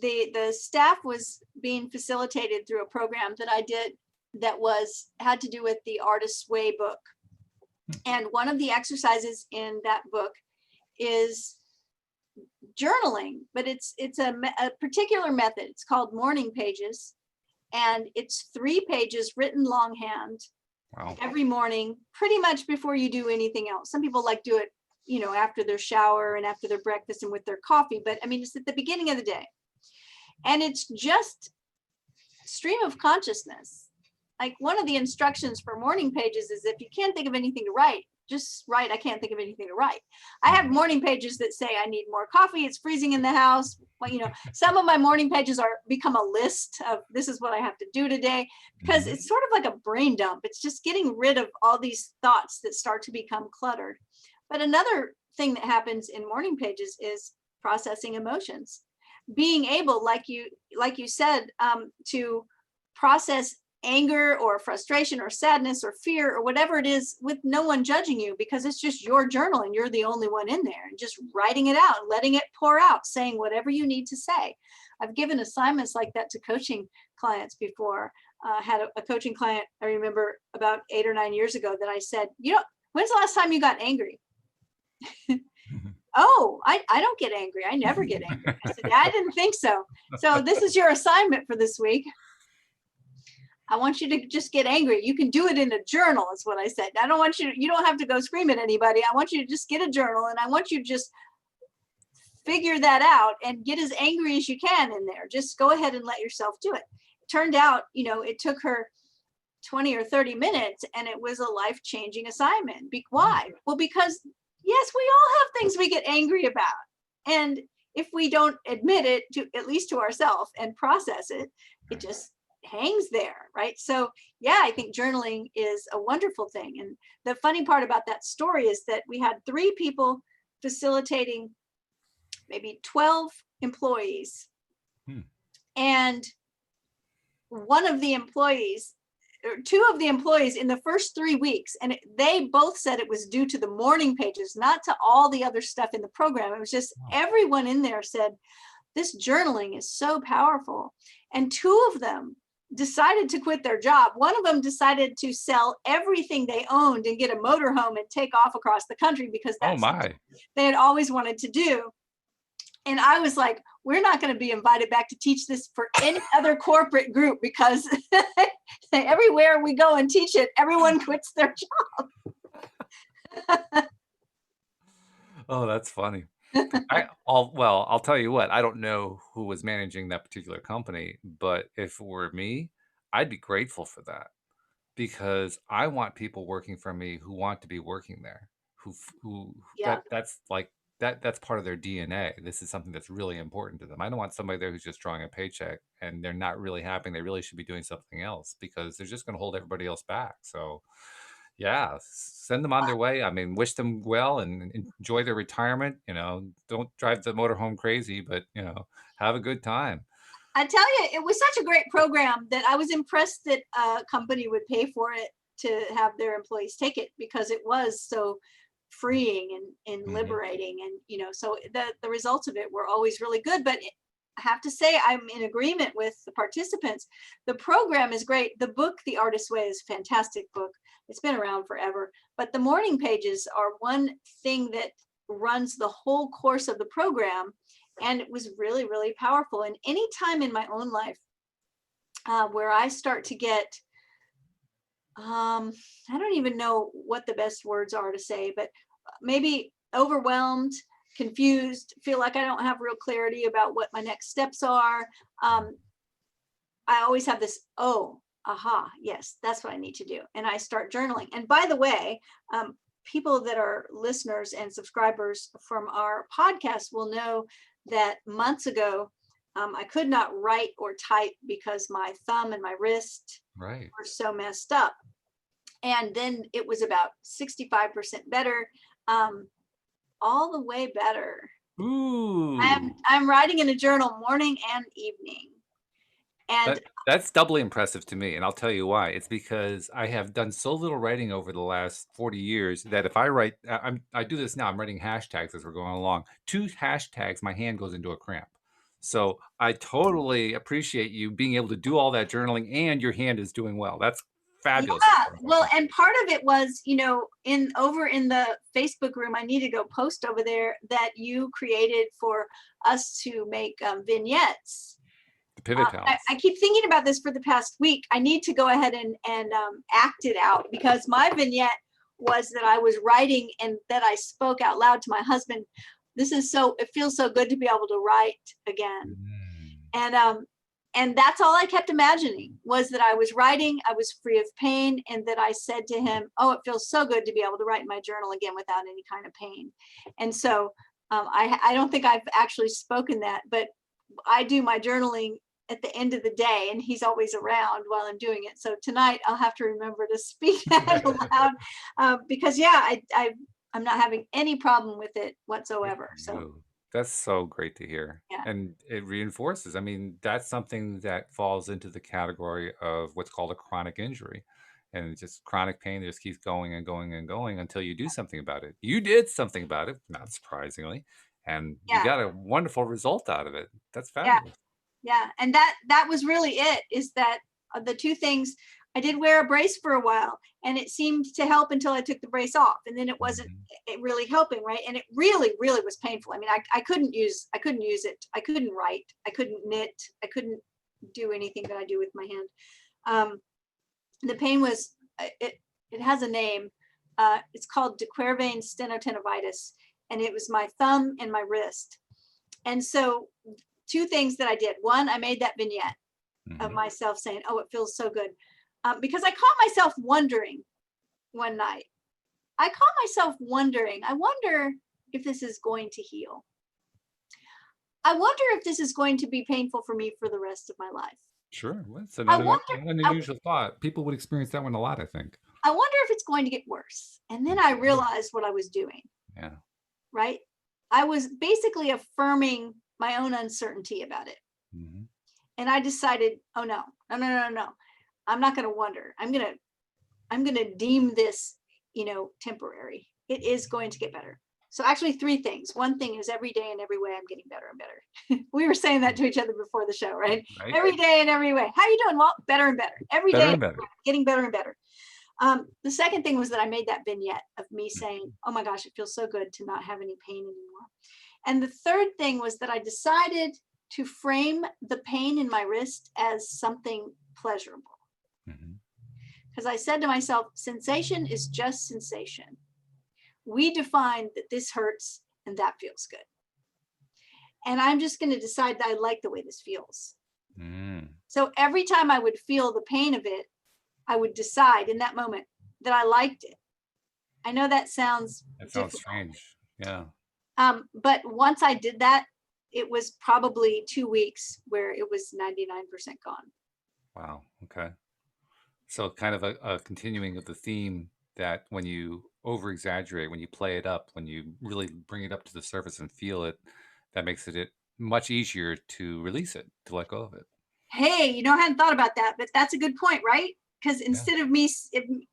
The staff was being facilitated through a program that I did that had to do with the Artist's Way book. And one of the exercises in that book is journaling, but it's a particular method. It's called morning pages, and it's 3 pages written longhand. Wow. Every morning, pretty much before you do anything else. Some people like do it, after their shower and after their breakfast and with their coffee, but I mean, it's at the beginning of the day. And it's just stream of consciousness. Like one of the instructions for morning pages is if you can't think of anything to write, just write, I can't think of anything to write. I have morning pages that say I need more coffee, it's freezing in the house. Well, some of my morning pages become a list of this is what I have to do today, because it's sort of like a brain dump. It's just getting rid of all these thoughts that start to become cluttered. But another thing that happens in morning pages is processing emotions. Being able, like you said, to process anger or frustration or sadness or fear or whatever it is with no one judging you, because it's just your journal and you're the only one in there, and just writing it out, letting it pour out, saying whatever you need to say. I've given assignments like that to coaching clients before. Had a coaching client, I remember about 8 or 9 years ago, that I said, when's the last time you got angry? Oh, I don't get angry. I never get angry. I said, yeah, I didn't think so. So this is your assignment for this week. I want you to just get angry. You can do it in a journal, is what I said. I don't want you don't have to go scream at anybody. I want you to just get a journal, and I want you to just figure that out and get as angry as you can in there. Just go ahead and let yourself do it. It turned out, it took her 20 or 30 minutes, and it was a life-changing assignment. Why? Well, because yes, we all have things we get angry about. And if we don't admit it, at least to ourselves, and process it, it just hangs there, right? So yeah, I think journaling is a wonderful thing. And the funny part about that story is that we had 3 people facilitating maybe 12 employees. And one of the employees two of the employees in the first 3 weeks, and they both said it was due to the morning pages, not to all the other stuff in the program. It was just Oh, everyone in there said, this journaling is so powerful. And two of them decided to quit their job. One of them decided to sell everything they owned and get a motorhome and take off across the country because oh that's my. they had always wanted to do. And I was like, we're not going to be invited back to teach this for any other corporate group, because everywhere we go and teach it, everyone quits their job. Oh, that's funny. I'll tell you what, I don't know who was managing that particular company, but if it were me, I'd be grateful for that because I want people working for me who want to be working there, who Yeah. that's like that's part of their DNA. This is something that's really important to them. I don't want somebody there who's just drawing a paycheck and they're not really happy. They really should be doing something else because they're just going to hold everybody else back. So yeah, send them on their way. I mean, wish them well and enjoy their retirement. Don't drive the motorhome crazy, but have a good time. I tell you, it was such a great program that I was impressed that a company would pay for it to have their employees take it, because it was so freeing and Hmm. liberating. And, so the results of it were always really good. But I have to say, I'm in agreement with the participants. The program is great. The book, The Artist's Way, is a fantastic book. It's been around forever. But the morning pages are one thing that runs the whole course of the program. And it was really, really powerful. And any time in my own life where I start to get, I don't even know what the best words are to say, but maybe overwhelmed, confused, feel like I don't have real clarity about what my next steps are. I always have this, oh, aha, yes, that's what I need to do. And I start journaling. And by the way, people that are listeners and subscribers from our podcast will know that months ago, I could not write or type because my thumb and my wrist Right. were so messed up. And then it was about 65% better, all the way better. Ooh. I'm writing in a journal morning and evening. And That's doubly impressive to me, and I'll tell you why. It's because I have done so little writing over the last 40 years that if I write, I do this now. I'm writing hashtags as we're going along. 2 hashtags, my hand goes into a cramp. So I totally appreciate you being able to do all that journaling, and your hand is doing well. That's fabulous. yeah, well, and part of it was, in over in the Facebook room, I need to go post over there, that you created for us to make vignettes. The pivot I tiles. keep thinking about this for the past week. I need to go ahead and act it out, because my vignette was that I was writing and that I spoke out loud to my husband. It feels so good to be able to write again. Mm. And that's all I kept imagining, was that I was writing, I was free of pain, and that I said to him, oh, it feels so good to be able to write in my journal again without any kind of pain. And so I don't think I've actually spoken that, but I do my journaling at the end of the day, and he's always around while I'm doing it. So tonight I'll have to remember to speak that aloud, because I'm not having any problem with it Good whatsoever. for So you. That's so great to hear. yeah, And it reinforces. I mean, that's something that falls into the category of what's called a chronic injury. And it's just chronic pain that just keeps going and going and going until you do something about it. You did something about it, not surprisingly, and you yeah, got a wonderful result out of it. That's yeah. fabulous. Yeah, and that was really it, is that the two things. I did wear a brace for a while, and it seemed to help until I took the brace off, and then it wasn't Mhm. really helping, right? And it really, really was painful. I mean, I couldn't use it. I couldn't write. I couldn't knit. I couldn't do anything that I do with my hand. The pain was, it has a name. It's called de Quervain stenotendivitis, and it was my thumb and my wrist. And so, two things that I did. One, I made that vignette of Mhm. myself saying, oh, it feels so good. Because I caught myself wondering one night. I wonder if this is going to heal. I wonder if this is going to be painful for me for the rest of my life. Sure. Well, that's I another wonder, I, unusual thought. People would experience that one a lot, I think. I wonder if it's going to get worse. And then I realized what I was doing, Yeah. right? I was basically affirming my own uncertainty about it. Mhm. And I decided, oh no, no, no, no, no. I'm not going to wonder. I'm going to deem this, temporary. It is going to get better. So actually 3 things. One thing is every day and every way I'm getting better and better. We were saying that to each other before the show, right? Right. Every day and every way. How you doing, Walt? Better and better. Every Better day, and better. getting better and better. The second thing was that I made that vignette of me Mm. saying, oh my gosh, it feels so good to not have any pain anymore. And the third thing was that I decided to frame the pain in my wrist as something pleasurable. Mhm. Because I said to myself, sensation is just sensation. We define that this hurts and that feels good. And I'm just going to decide that I like the way this feels. Mm. So every time I would feel the pain of it, I would decide in that moment that I liked it. I know that sounds That sounds difficult. strange. Yeah. But once I did that, it was probably 2 weeks where it was 99% gone. Wow. Okay. So kind of a continuing of the theme that when you over exaggerate, when you play it up, when you really bring it up to the surface and feel it, that makes it much easier to release it, to let go of it. Hey, I hadn't thought about that, but that's a good point, right? Because Yeah. instead of me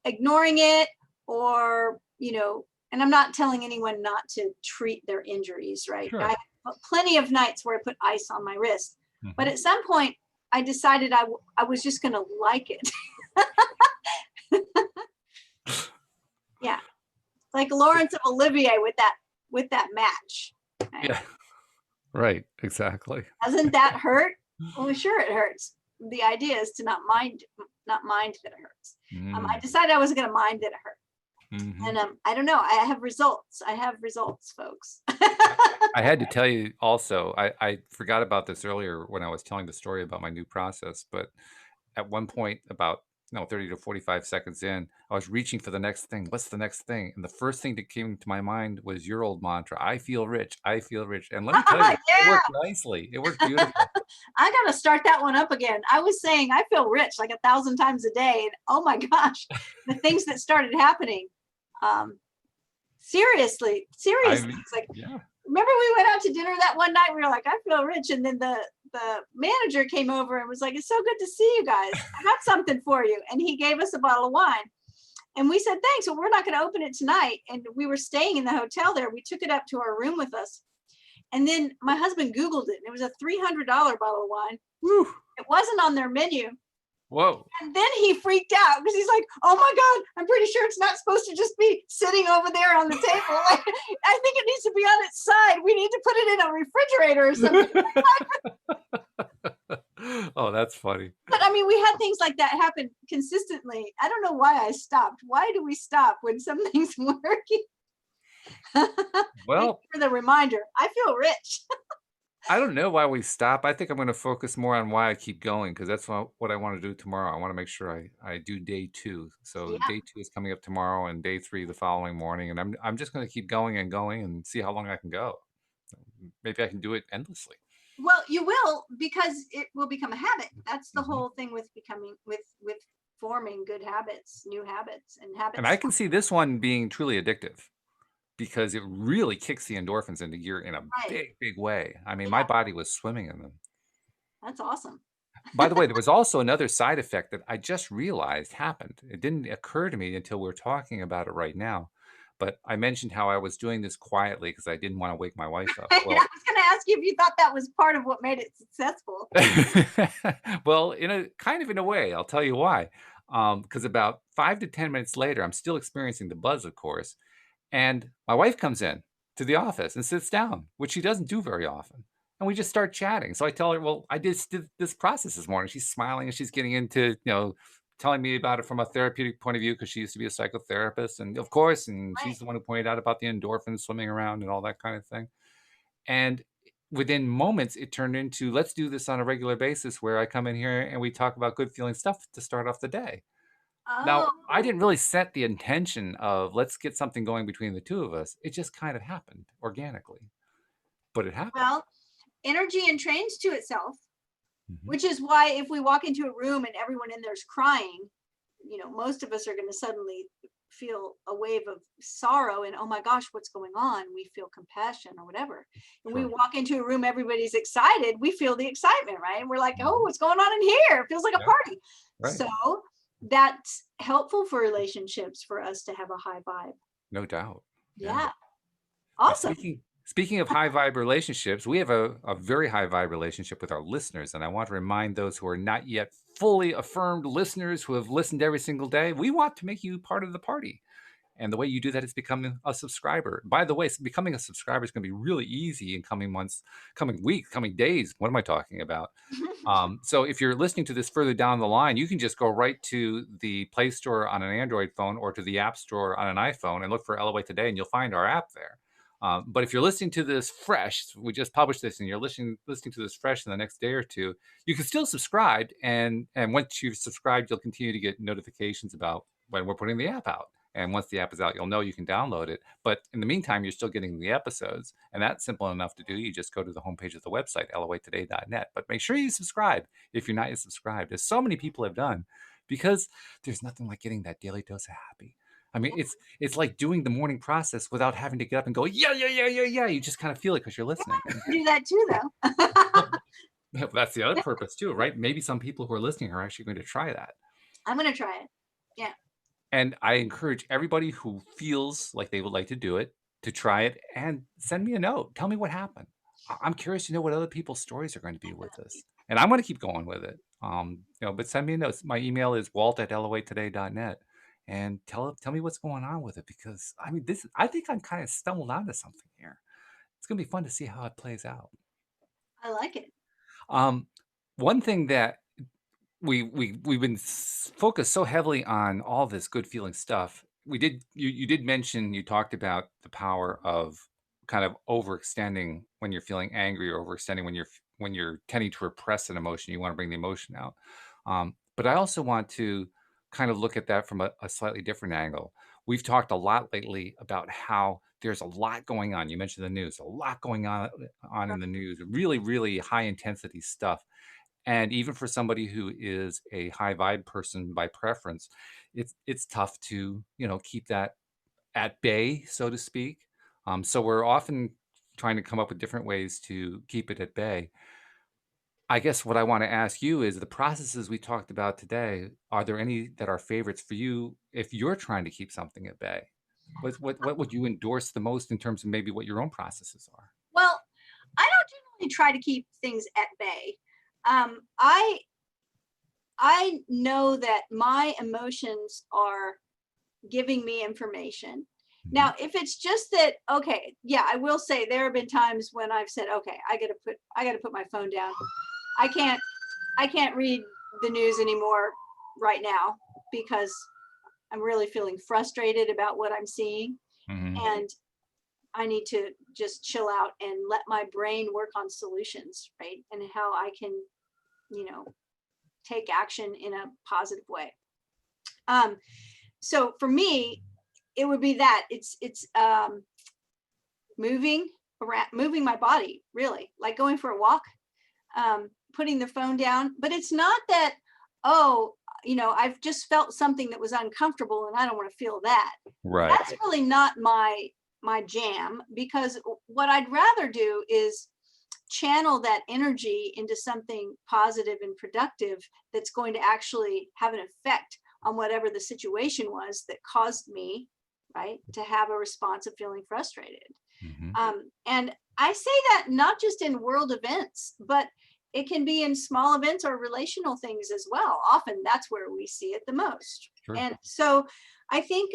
ignoring it or, and I'm not telling anyone not to treat their injuries, right? Sure. I have plenty of nights where I put ice on my wrist, but Mhm. at some point I decided I was just going to like it. Yeah. Like Lawrence of Olivier with that match. Right? Yeah. Right. Exactly. Doesn't that hurt? Well, sure it hurts. The idea is to not mind that it hurts. I decided I wasn't going to mind that it hurt. Mm-hmm. And I don't know. I have results, folks. I had to tell you also, I forgot about this earlier when I was telling the story about my new process, but at one point, about 30 to 45 seconds in, I was reaching for the next thing. What's the next thing? And the first thing that came to my mind was your old mantra, I feel rich, I feel rich. And let me tell you, it Yeah. worked nicely. It worked beautifully. I got to start that one up again. I was saying I feel rich like 1,000 times a day. And oh my gosh, the things that started happening. Seriously, I mean, it's like, yeah. remember we went out to dinner that one night, we were like, I feel rich. And then the manager came over and was like, it's so good to see you guys. I got something for you. And he gave us a bottle of wine. And we said, thanks. Well, we're not going to open it tonight. And we were staying in the hotel there. We took it up to our room with us. And then my husband Googled it. And it was a $300 bottle of wine. Woo. It wasn't on their menu. Whoa. And then he freaked out because he's like, oh my God, I'm pretty sure it's not supposed to just be sitting over there on the table. I think it needs to be on its side. We need to put it in a refrigerator or something. Oh, that's funny. But I mean, we had things like that happen consistently. I don't know why I stopped. Why do we stop when something's working? Well, thank you for the reminder. I feel rich. I don't know why we stop. I think I'm going to focus more on why I keep going, because that's what I want to do tomorrow. I want to make sure I do day 2. So Yeah. day 2 is coming up tomorrow, and day 3 the following morning, and I'm just going to keep going and going and see how long I can go. Maybe I can do it endlessly. Well, you will, because it will become a habit. That's the Mhm. whole thing with becoming with forming good habits, new habits, and habits. And I can see this one being truly addictive, because it really kicks the endorphins into gear in a Right. big way. I mean, my body was swimming in them. That's awesome. By the way, there was also another side effect that I just realized happened. It didn't occur to me until we're talking about it right now. But I mentioned how I was doing this quietly because I didn't want to wake my wife up. I Well, was going to ask you if you thought that was part of what made it successful. well, in a way, I'll tell you why. Because about 5 to 10 minutes later, I'm still experiencing the buzz, of course, and my wife comes in to the office and sits down, which she doesn't do very often. And we just start chatting. So I tell her, well, I did this process this morning. She's smiling and she's getting into, telling me about it from a therapeutic point of view because she used to be a psychotherapist. And of course, and Right. she's the one who pointed out about the endorphins swimming around and all that kind of thing. And within moments, it turned into, let's do this on a regular basis where I come in here and we talk about good feeling stuff to start off the day. Now, Oh, I didn't really set the intention of let's get something going between the two of us. It just kind of happened organically, but it happened. well, energy entrains to itself, Mhm. which is why if we walk into a room and everyone in there's crying, most of us are going to suddenly feel a wave of sorrow and, oh my gosh, what's going on? We feel compassion or whatever. And we Sure. walk into a room, everybody's excited. We feel the excitement, right? And we're like, oh, Mhm. what's going on in here? It feels like a Yeah. party. Right. So that's helpful for relationships for us to have a high vibe. No doubt. Yeah. Yeah. Now, Awesome. speaking of high vibe relationships, we have a very high vibe relationship with our listeners. And I want to remind those who are not yet fully affirmed listeners who have listened every single day, we want to make you part of the party. And the way you do that is becoming a subscriber. By the way, becoming a subscriber is going to be really easy in coming months, coming weeks, coming days. What am I talking about? So if you're listening to this further down the line, you can just go right to the Play Store on an Android phone or to the App Store on an iPhone and look for LOA Today, and you'll find our app there. But if you're listening to this fresh, we just published this, and you're listening to this fresh in the next day or two, you can still subscribe, and once you've subscribed, you'll continue to get notifications about when we're putting the app out. And once the app is out, you'll know you can download it. But in the meantime, you're still getting the episodes. And that's simple enough to do. You just go to the homepage of the website, loatoday.net. But make sure you subscribe if you're not yet subscribed, as so many people have done, because there's nothing like getting that daily dose of happy. I mean, it's like doing the morning process without having to get up and go, yeah, yeah, yeah, yeah, yeah. You just kind of feel it because you're listening. Do that too, though. That's the other purpose too, right? Maybe some people who are listening are actually going to try that. I'm going to try it. Yeah. And I encourage everybody who feels like they would like to do it to try it and send me a note. Tell me what happened. I'm curious to know what other people's stories are going to be with this. And I'm going to keep going with it. But send me a note. My email is walt@loatoday.net. And tell me what's going on with it, because I mean, I think I'm kind of stumbled onto something here. It's going to be fun to see how it plays out. I like it. One thing that we've been focused so heavily on all this good feeling stuff. You did mention, you talked about the power of kind of overextending when you're feeling angry, or overextending when you're tending to repress an emotion. You want to bring the emotion out. But I also want to kind of look at that from a slightly different angle. We've talked a lot lately about how there's a lot going on. You mentioned the news, a lot going on in the news, really, really high intensity stuff. And even for somebody who is a high vibe person by preference, it's tough to, keep that at bay, so to speak. So we're often trying to come up with different ways to keep it at bay. I guess what I want to ask you is, the processes we talked about today, are there any that are favorites for you if you're trying to keep something at bay? What would you endorse the most in terms of maybe what your own processes are? Well, I don't generally try to keep things at bay. I know that my emotions are giving me information. Mhm. Now, if it's just that, okay, yeah, I will say there have been times when I've said, okay, I got to put my phone down. I can't I can't read the news anymore right now because I'm really feeling frustrated about what I'm seeing, Mhm. and I need to just chill out and let my brain work on solutions, right? And how I can, you know, take action in a positive way. Um, so for me, it would be that it's moving around, moving my body, really, like going for a walk, putting the phone down. But it's not that, oh, I've just felt something that was uncomfortable and I don't want to feel that. Right. That's really not my jam, because what I'd rather do is channel that energy into something positive and productive that's going to actually have an effect on whatever the situation was that caused me, right, to have a response of feeling frustrated. Mhm. And I say that not just in world events, but it can be in small events or relational things as well. Often that's where we see it the most. Sure. And so I think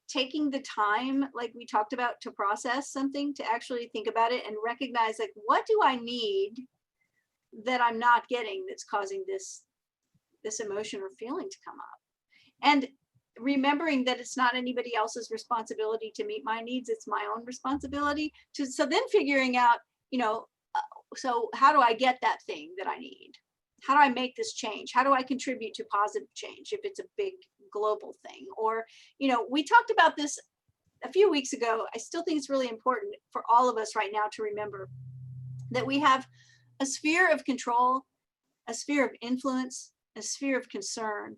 taking the time, like we talked about, to process something, to actually think about it and recognize, like, what do I need that I'm not getting that's causing this emotion or feeling to come up? And remembering that it's not anybody else's responsibility to meet my needs, it's my own responsibility to. So then figuring out, so how do I get that thing that I need? How do I make this change? How do I contribute to positive change if it's a big global thing? Or, we talked about this a few weeks ago. I still think it's really important for all of us right now to remember that we have a sphere of control, a sphere of influence, a sphere of concern.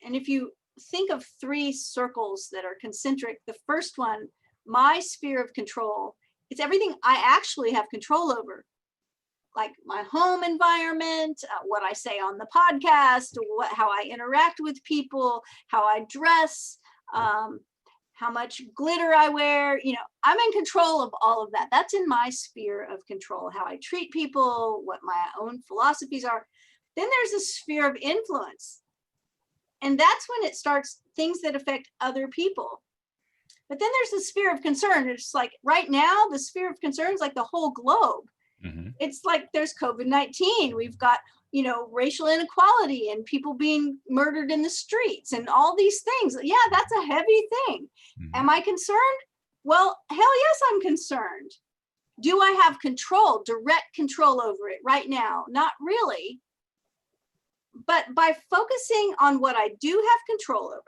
And if you think of three circles that are concentric. The first one, my sphere of control, it's everything I actually have control over, like my home environment, what I say on the podcast, how I interact with people, how I dress, how much glitter I wear. I'm in control of all of that. That's in my sphere of control. How I treat people, what my own philosophies are. Then there's a sphere of influence. And that's when it starts things that affect other people. But then there's the sphere of concern. It's like right now, the sphere of concern is like the whole globe. Mm-hmm. It's like there's COVID-19. We've got, racial inequality and people being murdered in the streets and all these things. Yeah, that's a heavy thing. Mm-hmm. Am I concerned? Well, hell yes, I'm concerned. Do I have control, direct control over it right now? Not really. But by focusing on what I do have control over,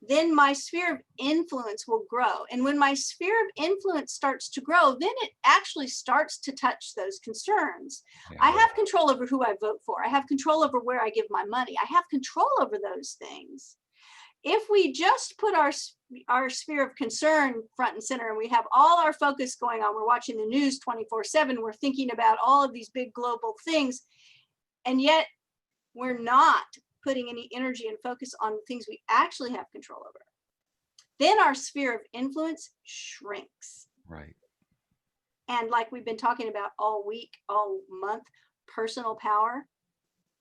then my sphere of influence will grow. And when my sphere of influence starts to grow, then it actually starts to touch those concerns. Yeah. I have control over who I vote for. I have control over where I give my money. I have control over those things. If we just put our sphere of concern front and center, and we have all our focus going on, we're watching the news 24/7, we're thinking about all of these big global things, and yet we're not putting any energy and focus on things we actually have control over, then our sphere of influence shrinks. Right. And like we've been talking about all week, all month, personal power,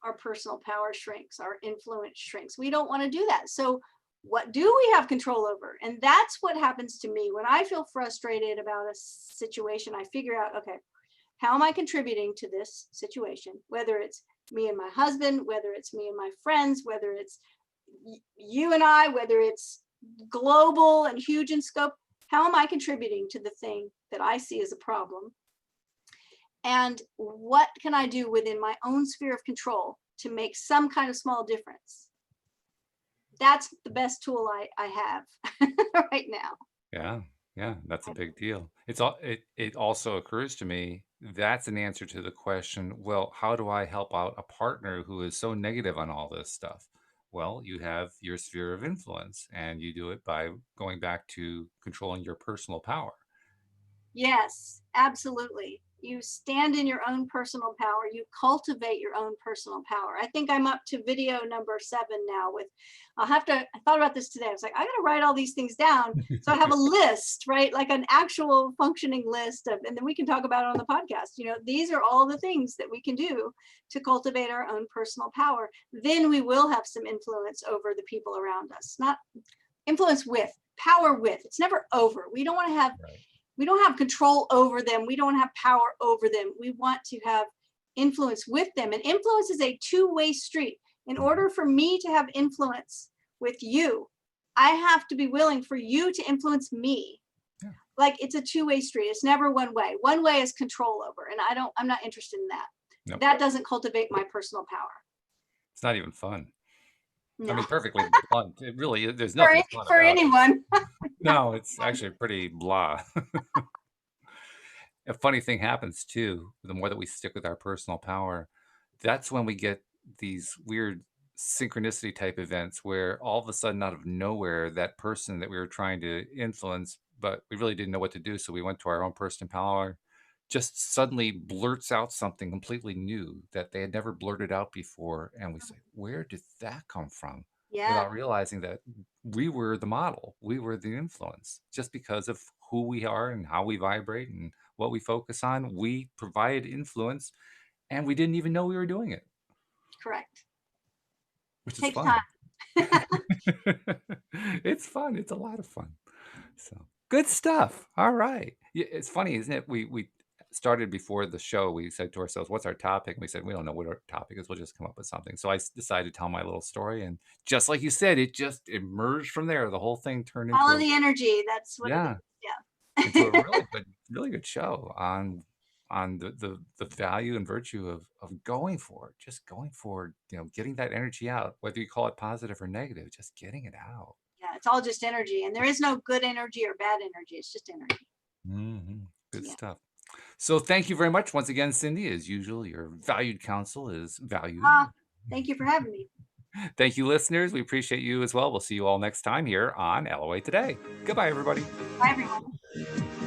our personal power shrinks, our influence shrinks. We don't want to do that. So what do we have control over? And that's what happens to me when I feel frustrated about a situation. I figure out, okay, how am I contributing to this situation? Whether it's me and my husband, whether it's me and my friends, whether it's you and I, whether it's global and huge in scope, how am I contributing to the thing that I see as a problem? And what can I do within my own sphere of control to make some kind of small difference? That's the best tool I have right now. Yeah, that's a big deal. It also occurs to me that's an answer to the question, well, how do I help out a partner who is so negative on all this stuff? Well, you have your sphere of influence, and you do it by going back to controlling your personal power. Yes, absolutely. You stand in your own personal power. You cultivate your own personal power. I think I'm up to video number 7 now I thought about this today. I was like, I got to write all these things down. So I have a list, right? Like an actual functioning list and then we can talk about it on the podcast. These are all the things that we can do to cultivate our own personal power. Then we will have some influence over the people around us, not influence with, power with. It's never over. We don't want to have, Right. We don't have control over them. We don't have power over them. We want to have influence with them. And influence is a two-way street. In order for me to have influence with you, I have to be willing for you to influence me. Yeah. Like it's a two-way street. It's never one way. One way is control over. And I'm not interested in that. Nope. That doesn't cultivate my personal power. It's not even fun. No. I mean, perfectly blunt. It really, there's nothing fun for about anyone. it. No, it's actually pretty blah. A funny thing happens too, the more that we stick with our personal power, that's when we get these weird synchronicity type events where all of a sudden, out of nowhere, that person that we were trying to influence, but we really didn't know what to do. So we went to our own personal power, just suddenly blurts out something completely new that they had never blurted out before. And we say, where did that come from? Yeah. Without realizing that we were the model, we were the influence, just because of who we are and how we vibrate and what we focus on. We provide influence, and we didn't even know we were doing it. Correct. Which is Takes fun. time. It's fun. It's a lot of fun. So good stuff. All right. Yeah, it's funny, isn't it? We started before the show. We said to ourselves, "What's our topic?" And we said, "We don't know what our topic is. We'll just come up with something." So I decided to tell my little story, and just like you said, it just emerged from there. The whole thing turned into Follow the energy. That's what it is. Yeah. into a really good show on the value and virtue of going for it, just going for it, getting that energy out, whether you call it positive or negative, just getting it out. Yeah, it's all just energy, and there is no good energy or bad energy. It's just energy. Good stuff. So thank you very much once again, Cindy. As usual, your valued counsel is valued. Thank you for having me. Thank you, listeners. We appreciate you as well. We'll see you all next time here on LOA Today. Goodbye, everybody. Bye, everyone.